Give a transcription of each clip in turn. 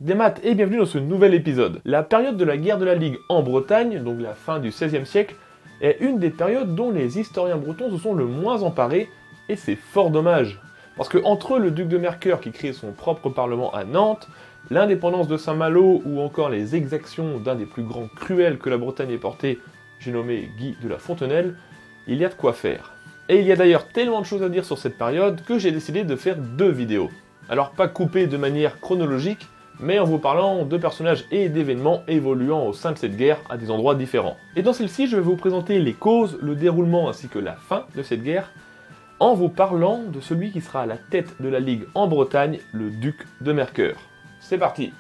Des maths et bienvenue dans ce nouvel épisode. La période de la guerre de la Ligue en Bretagne, donc la fin du XVIe siècle, est une des périodes dont les historiens bretons se sont le moins emparés, et c'est fort dommage. Parce que entre le duc de Mercœur qui crée son propre parlement à Nantes, l'indépendance de Saint-Malo ou encore les exactions d'un des plus grands cruels que la Bretagne ait porté, j'ai nommé Guy de la Fontenelle, il y a de quoi faire. Et il y a d'ailleurs tellement de choses à dire sur cette période que j'ai décidé de faire 2 vidéos. Alors pas coupées de manière chronologique, mais en vous parlant de personnages et d'événements évoluant au sein de cette guerre à des endroits différents. Et dans celle-ci, je vais vous présenter les causes, le déroulement ainsi que la fin de cette guerre, en vous parlant de celui qui sera à la tête de la Ligue en Bretagne, le duc de Mercœur. C'est parti!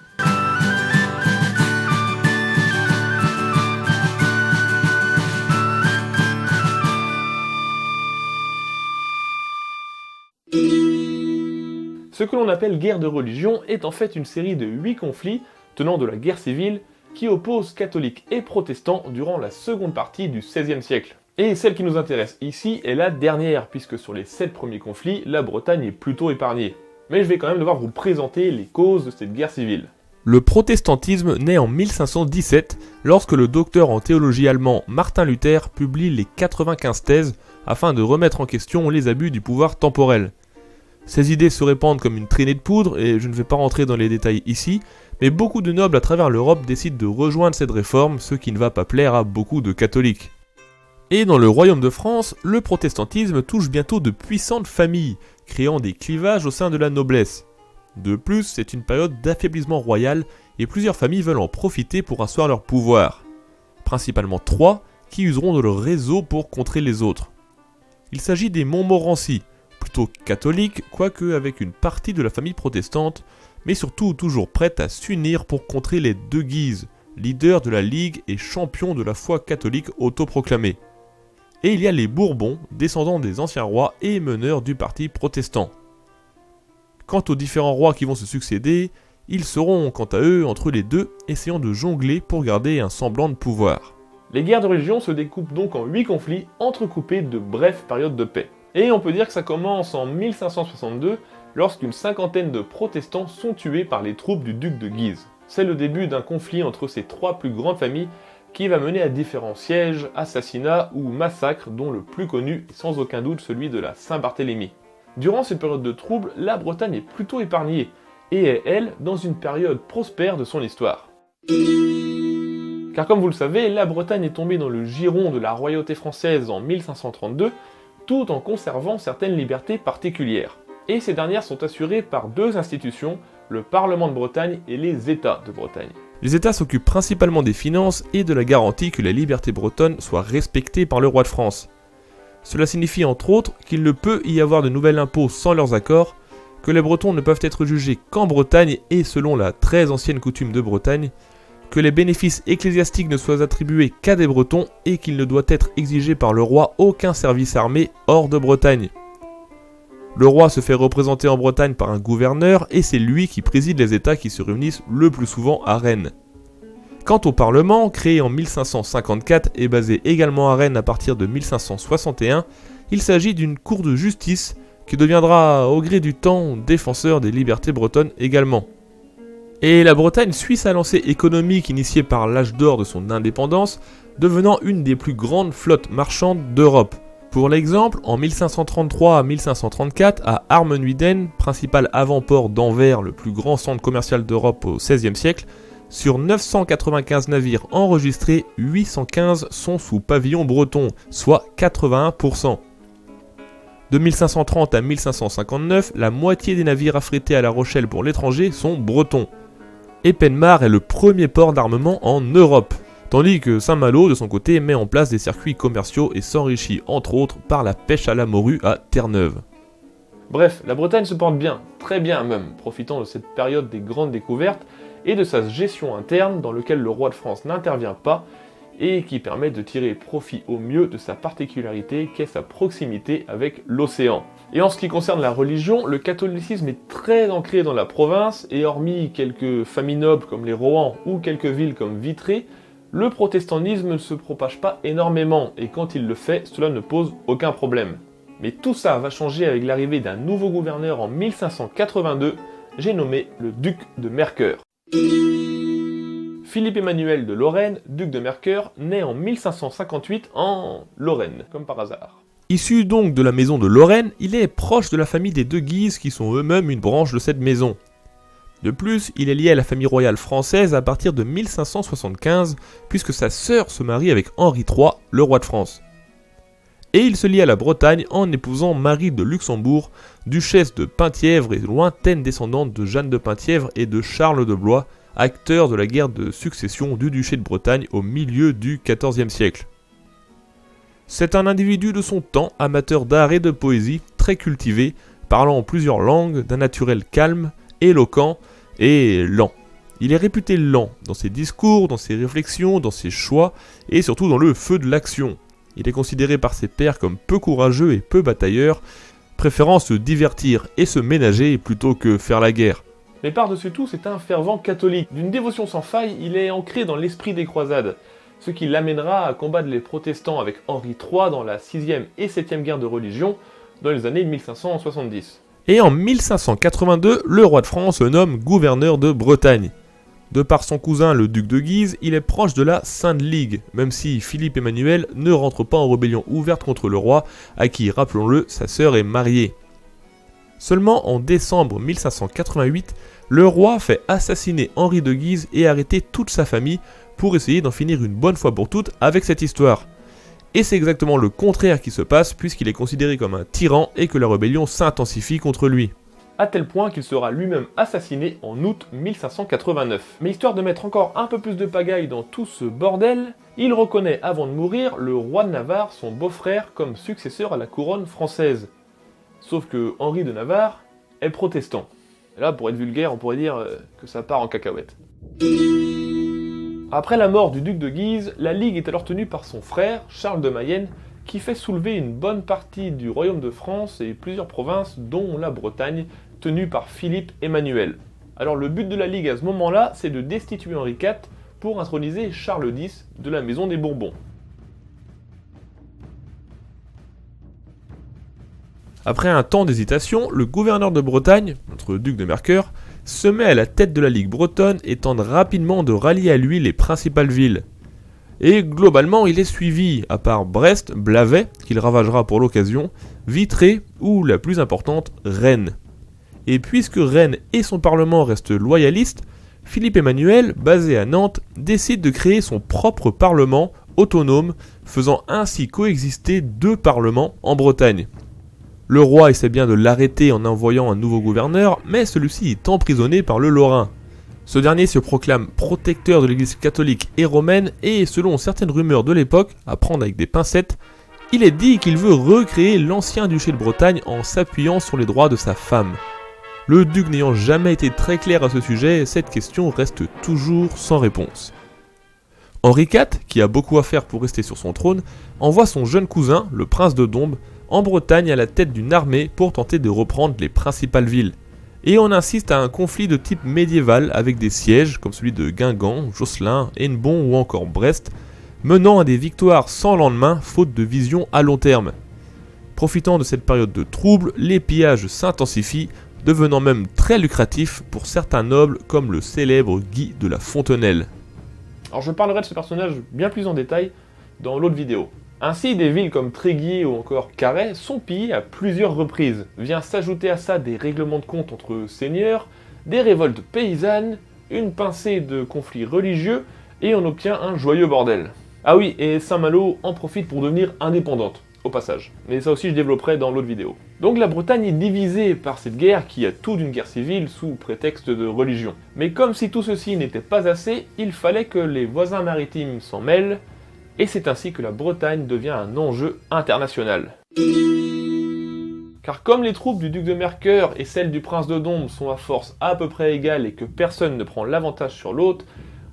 Ce que l'on appelle guerre de religion est en fait une série de 8 conflits tenant de la guerre civile qui opposent catholiques et protestants durant la seconde partie du XVIe siècle. Et celle qui nous intéresse ici est la dernière, puisque sur les 7 premiers conflits, la Bretagne est plutôt épargnée. Mais je vais quand même devoir vous présenter les causes de cette guerre civile. Le protestantisme naît en 1517, lorsque le docteur en théologie allemand Martin Luther publie les 95 thèses afin de remettre en question les abus du pouvoir temporel. Ces idées se répandent comme une traînée de poudre, et je ne vais pas rentrer dans les détails ici, mais beaucoup de nobles à travers l'Europe décident de rejoindre cette réforme, ce qui ne va pas plaire à beaucoup de catholiques. Et dans le royaume de France, le protestantisme touche bientôt de puissantes familles, créant des clivages au sein de la noblesse. De plus, c'est une période d'affaiblissement royal, et plusieurs familles veulent en profiter pour asseoir leur pouvoir. Principalement 3, qui useront de leur réseau pour contrer les autres. Il s'agit des Montmorency, plutôt catholique, quoique avec une partie de la famille protestante, mais surtout toujours prête à s'unir pour contrer les deux Guises, leaders de la Ligue et champions de la foi catholique autoproclamée. Et il y a les Bourbons, descendants des anciens rois et meneurs du parti protestant. Quant aux différents rois qui vont se succéder, ils seront quant à eux entre les deux, essayant de jongler pour garder un semblant de pouvoir. Les guerres de religion se découpent donc en 8 conflits entrecoupés de brèves périodes de paix. Et on peut dire que ça commence en 1562, lorsqu'une cinquantaine de protestants sont tués par les troupes du duc de Guise. C'est le début d'un conflit entre ces 3 plus grandes familles qui va mener à différents sièges, assassinats ou massacres, dont le plus connu est sans aucun doute celui de la Saint-Barthélemy. Durant cette période de troubles, la Bretagne est plutôt épargnée, et est, elle, dans une période prospère de son histoire. Car comme vous le savez, la Bretagne est tombée dans le giron de la royauté française en 1532, tout en conservant certaines libertés particulières. Et ces dernières sont assurées par 2 institutions, le Parlement de Bretagne et les États de Bretagne. Les États s'occupent principalement des finances et de la garantie que la liberté bretonne soit respectée par le roi de France. Cela signifie entre autres qu'il ne peut y avoir de nouvel impôt sans leurs accords, que les Bretons ne peuvent être jugés qu'en Bretagne et selon la très ancienne coutume de Bretagne, que les bénéfices ecclésiastiques ne soient attribués qu'à des Bretons et qu'il ne doit être exigé par le roi aucun service armé hors de Bretagne. Le roi se fait représenter en Bretagne par un gouverneur et c'est lui qui préside les États qui se réunissent le plus souvent à Rennes. Quant au Parlement, créé en 1554 et basé également à Rennes à partir de 1561, il s'agit d'une cour de justice qui deviendra au gré du temps défenseur des libertés bretonnes également. Et la Bretagne suit sa lancée économique initiée par l'âge d'or de son indépendance, devenant une des plus grandes flottes marchandes d'Europe. Pour l'exemple, en 1533 à 1534, à Armenhuiden, principal avant-port d'Anvers, le plus grand centre commercial d'Europe au XVIe siècle, sur 995 navires enregistrés, 815 sont sous pavillon breton, soit 81%. De 1530 à 1559, la moitié des navires affrétés à La Rochelle pour l'étranger sont bretons. Epenmar est le premier port d'armement en Europe, tandis que Saint-Malo, de son côté, met en place des circuits commerciaux et s'enrichit entre autres par la pêche à la morue à Terre-Neuve. Bref, la Bretagne se porte bien, très bien même, profitant de cette période des grandes découvertes et de sa gestion interne dans laquelle le roi de France n'intervient pas et qui permet de tirer profit au mieux de sa particularité qu'est sa proximité avec l'océan. Et en ce qui concerne la religion, le catholicisme est très ancré dans la province et hormis quelques familles nobles comme les Rohan ou quelques villes comme Vitré, le protestantisme ne se propage pas énormément et quand il le fait, cela ne pose aucun problème. Mais tout ça va changer avec l'arrivée d'un nouveau gouverneur en 1582, j'ai nommé le duc de Mercœur. Philippe Emmanuel de Lorraine, duc de Mercœur, naît en 1558 en Lorraine, comme par hasard. Issu donc de la maison de Lorraine, il est proche de la famille des de Guise qui sont eux-mêmes une branche de cette maison. De plus, il est lié à la famille royale française à partir de 1575, puisque sa sœur se marie avec Henri III, le roi de France. Et il se lie à la Bretagne en épousant Marie de Luxembourg, duchesse de Penthièvre et lointaine descendante de Jeanne de Penthièvre et de Charles de Blois, acteur de la guerre de succession du duché de Bretagne au milieu du XIVe siècle. C'est un individu de son temps, amateur d'art et de poésie, très cultivé, parlant plusieurs langues, d'un naturel calme, éloquent et lent. Il est réputé lent dans ses discours, dans ses réflexions, dans ses choix et surtout dans le feu de l'action. Il est considéré par ses pairs comme peu courageux et peu batailleur, préférant se divertir et se ménager plutôt que faire la guerre. Mais par-dessus tout, c'est un fervent catholique. D'une dévotion sans faille, il est ancré dans l'esprit des croisades, ce qui l'amènera à combattre les protestants avec Henri III dans la 6e et 7e guerre de religion dans les années 1570. Et en 1582, le roi de France se nomme gouverneur de Bretagne. De par son cousin le duc de Guise, il est proche de la Sainte Ligue, même si Philippe Emmanuel ne rentre pas en rébellion ouverte contre le roi, à qui, rappelons-le, sa sœur est mariée. Seulement en décembre 1588, le roi fait assassiner Henri de Guise et arrêter toute sa famille pour essayer d'en finir une bonne fois pour toutes avec cette histoire. Et c'est exactement le contraire qui se passe puisqu'il est considéré comme un tyran et que la rébellion s'intensifie contre lui. À tel point qu'il sera lui-même assassiné en août 1589. Mais histoire de mettre encore un peu plus de pagaille dans tout ce bordel, il reconnaît avant de mourir le roi de Navarre, son beau-frère, comme successeur à la couronne française. Sauf que Henri de Navarre est protestant. Et là, pour être vulgaire, on pourrait dire que ça part en cacahuète. Après la mort du duc de Guise, la Ligue est alors tenue par son frère, Charles de Mayenne, qui fait soulever une bonne partie du royaume de France et plusieurs provinces, dont la Bretagne, tenue par Philippe Emmanuel. Alors le but de la Ligue à ce moment-là, c'est de destituer Henri IV pour introniser Charles X de la maison des Bourbons. Après un temps d'hésitation, le gouverneur de Bretagne, notre duc de Mercœur, se met à la tête de la Ligue bretonne et tente rapidement de rallier à lui les principales villes. Et globalement, il est suivi, à part Brest, Blavet, qu'il ravagera pour l'occasion, Vitré ou, la plus importante, Rennes. Et puisque Rennes et son parlement restent loyalistes, Philippe Emmanuel, basé à Nantes, décide de créer son propre parlement autonome, faisant ainsi coexister deux parlements en Bretagne. Le roi essaie bien de l'arrêter en envoyant un nouveau gouverneur, mais celui-ci est emprisonné par le Lorrain. Ce dernier se proclame protecteur de l'église catholique et romaine et, selon certaines rumeurs de l'époque, à prendre avec des pincettes, il est dit qu'il veut recréer l'ancien duché de Bretagne en s'appuyant sur les droits de sa femme. Le duc n'ayant jamais été très clair à ce sujet, cette question reste toujours sans réponse. Henri IV, qui a beaucoup à faire pour rester sur son trône, envoie son jeune cousin, le prince de Dombes, en Bretagne à la tête d'une armée pour tenter de reprendre les principales villes. Et on insiste à un conflit de type médiéval avec des sièges comme celui de Guingamp, Josselin, Hennebont ou encore Brest, menant à des victoires sans lendemain faute de vision à long terme. Profitant de cette période de trouble, les pillages s'intensifient, devenant même très lucratifs pour certains nobles comme le célèbre Guy de la Fontenelle. Alors je parlerai de ce personnage bien plus en détail dans l'autre vidéo. Ainsi, des villes comme Tréguier ou encore Carhaix sont pillées à plusieurs reprises. Vient s'ajouter à ça des règlements de compte entre seigneurs, des révoltes paysannes, une pincée de conflits religieux, et on obtient un joyeux bordel. Ah oui, et Saint-Malo en profite pour devenir indépendante, au passage. Mais ça aussi je développerai dans l'autre vidéo. Donc la Bretagne est divisée par cette guerre qui a tout d'une guerre civile sous prétexte de religion. Mais comme si tout ceci n'était pas assez, il fallait que les voisins maritimes s'en mêlent, et c'est ainsi que la Bretagne devient un enjeu international. Car comme les troupes du duc de Mercœur et celles du prince de Dombes sont à force à peu près égale et que personne ne prend l'avantage sur l'autre,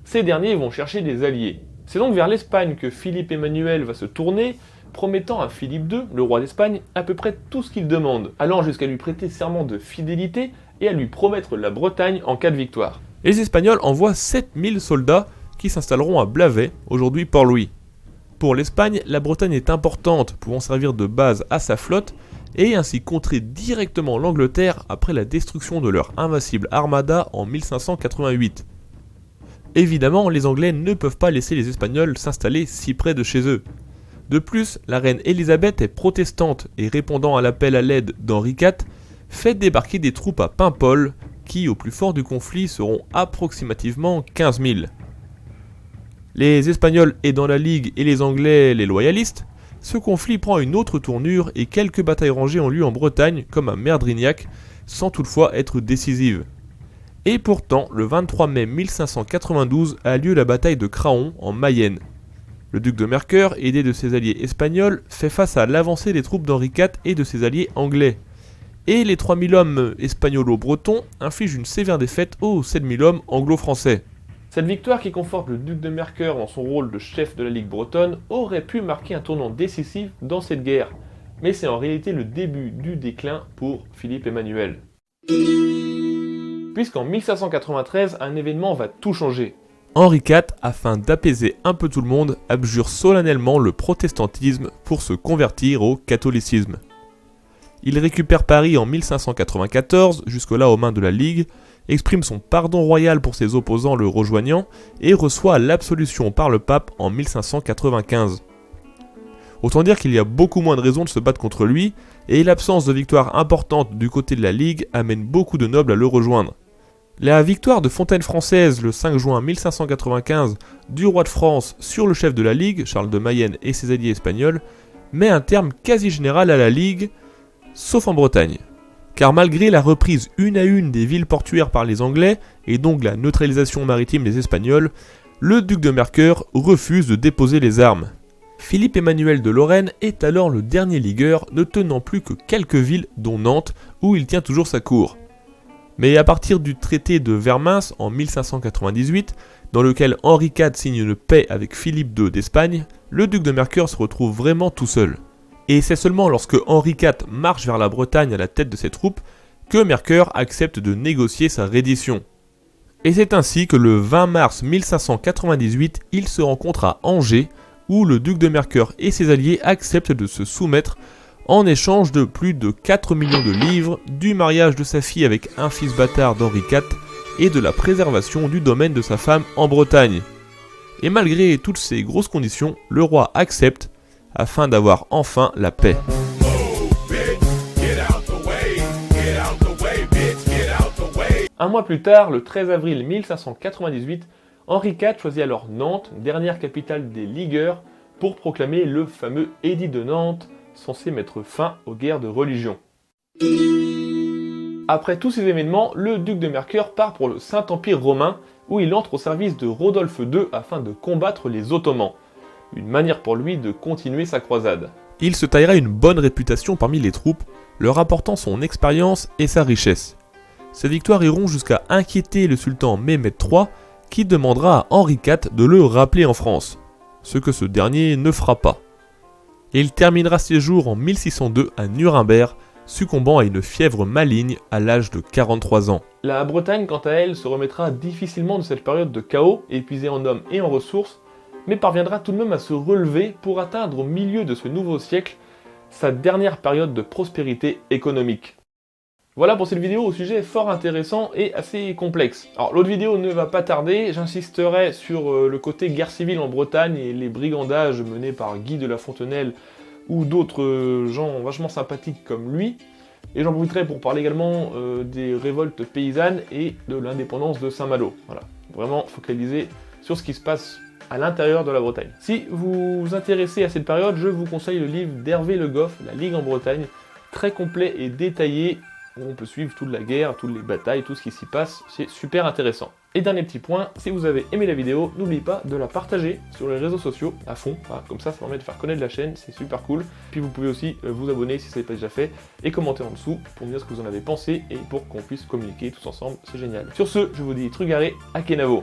ces derniers vont chercher des alliés. C'est donc vers l'Espagne que Philippe Emmanuel va se tourner, promettant à Philippe II, le roi d'Espagne, à peu près tout ce qu'il demande, allant jusqu'à lui prêter serment de fidélité et à lui promettre la Bretagne en cas de victoire. Les Espagnols envoient 7000 soldats qui s'installeront à Blavet, aujourd'hui Port-Louis. Pour l'Espagne, la Bretagne est importante, pouvant servir de base à sa flotte, et ainsi contrer directement l'Angleterre après la destruction de leur invincible armada en 1588. Évidemment, les Anglais ne peuvent pas laisser les Espagnols s'installer si près de chez eux. De plus, la reine Elisabeth est protestante et répondant à l'appel à l'aide d'Henri IV, fait débarquer des troupes à Paimpol, qui au plus fort du conflit seront approximativement 15 000. Les Espagnols aidant la Ligue et les Anglais les loyalistes, ce conflit prend une autre tournure et quelques batailles rangées ont lieu en Bretagne comme à Merdrignac, sans toutefois être décisives. Et pourtant, le 23 mai 1592 a lieu la bataille de Craon en Mayenne. Le duc de Mercœur, aidé de ses alliés espagnols, fait face à l'avancée des troupes d'Henri IV et de ses alliés anglais. Et les 3000 hommes espagnolo-bretons infligent une sévère défaite aux 7000 hommes anglo-français. Cette victoire qui conforte le duc de Mercœur dans son rôle de chef de la Ligue bretonne aurait pu marquer un tournant décisif dans cette guerre, mais c'est en réalité le début du déclin pour Philippe Emmanuel. Puisqu'en 1593, un événement va tout changer. Henri IV, afin d'apaiser un peu tout le monde, abjure solennellement le protestantisme pour se convertir au catholicisme. Il récupère Paris en 1594, jusque-là aux mains de la Ligue, exprime son pardon royal pour ses opposants le rejoignant et reçoit l'absolution par le pape en 1595. Autant dire qu'il y a beaucoup moins de raisons de se battre contre lui, et l'absence de victoire importante du côté de la Ligue amène beaucoup de nobles à le rejoindre. La victoire de Fontaine Française le 5 juin 1595 du roi de France sur le chef de la Ligue, Charles de Mayenne et ses alliés espagnols, met un terme quasi général à la Ligue, sauf en Bretagne. Car malgré la reprise une à une des villes portuaires par les Anglais, et donc la neutralisation maritime des Espagnols, le duc de Mercœur refuse de déposer les armes. Philippe Emmanuel de Lorraine est alors le dernier ligueur, ne tenant plus que quelques villes, dont Nantes, où il tient toujours sa cour. Mais à partir du traité de Vermins en 1598, dans lequel Henri IV signe une paix avec Philippe II d'Espagne, le duc de Mercœur se retrouve vraiment tout seul. Et c'est seulement lorsque Henri IV marche vers la Bretagne à la tête de ses troupes que Mercœur accepte de négocier sa reddition. Et c'est ainsi que le 20 mars 1598, il se rencontre à Angers, où le duc de Mercœur et ses alliés acceptent de se soumettre en échange de plus de 4 millions de livres, du mariage de sa fille avec un fils bâtard d'Henri IV et de la préservation du domaine de sa femme en Bretagne. Et malgré toutes ces grosses conditions, le roi accepte afin d'avoir enfin la paix. Un mois plus tard, le 13 avril 1598, Henri IV choisit alors Nantes, dernière capitale des ligueurs, pour proclamer le fameux édit de Nantes, censé mettre fin aux guerres de religion. Après tous ces événements, le duc de Mercœur part pour le Saint-Empire romain, où il entre au service de Rodolphe II afin de combattre les Ottomans. Une manière pour lui de continuer sa croisade. Il se taillera une bonne réputation parmi les troupes, leur apportant son expérience et sa richesse. Ces victoires iront jusqu'à inquiéter le sultan Mehmed III, qui demandera à Henri IV de le rappeler en France, ce que ce dernier ne fera pas. Et il terminera ses jours en 1602 à Nuremberg, succombant à une fièvre maligne à l'âge de 43 ans. La Bretagne, quant à elle, se remettra difficilement de cette période de chaos, épuisée en hommes et en ressources, mais parviendra tout de même à se relever pour atteindre au milieu de ce nouveau siècle sa dernière période de prospérité économique. Voilà pour cette vidéo au sujet fort intéressant et assez complexe. Alors l'autre vidéo ne va pas tarder, j'insisterai sur le côté guerre civile en Bretagne et les brigandages menés par Guy de la Fontenelle ou d'autres gens vachement sympathiques comme lui. Et j'en profiterai pour parler également des révoltes paysannes et de l'indépendance de Saint-Malo. Voilà, vraiment focalisé sur ce qui se passe à l'intérieur de la Bretagne. Si vous vous intéressez à cette période, je vous conseille le livre d'Hervé Le Goff, La Ligue en Bretagne, très complet et détaillé, où on peut suivre toute la guerre, toutes les batailles, tout ce qui s'y passe, c'est super intéressant. Et dernier petit point, si vous avez aimé la vidéo, n'oubliez pas de la partager sur les réseaux sociaux à fond, voilà, comme ça permet de faire connaître la chaîne, c'est super cool. Puis vous pouvez aussi vous abonner si ce n'est pas déjà fait, et commenter en dessous pour me dire ce que vous en avez pensé, et pour qu'on puisse communiquer tous ensemble, c'est génial. Sur ce, je vous dis Trugaré, à Kenavo.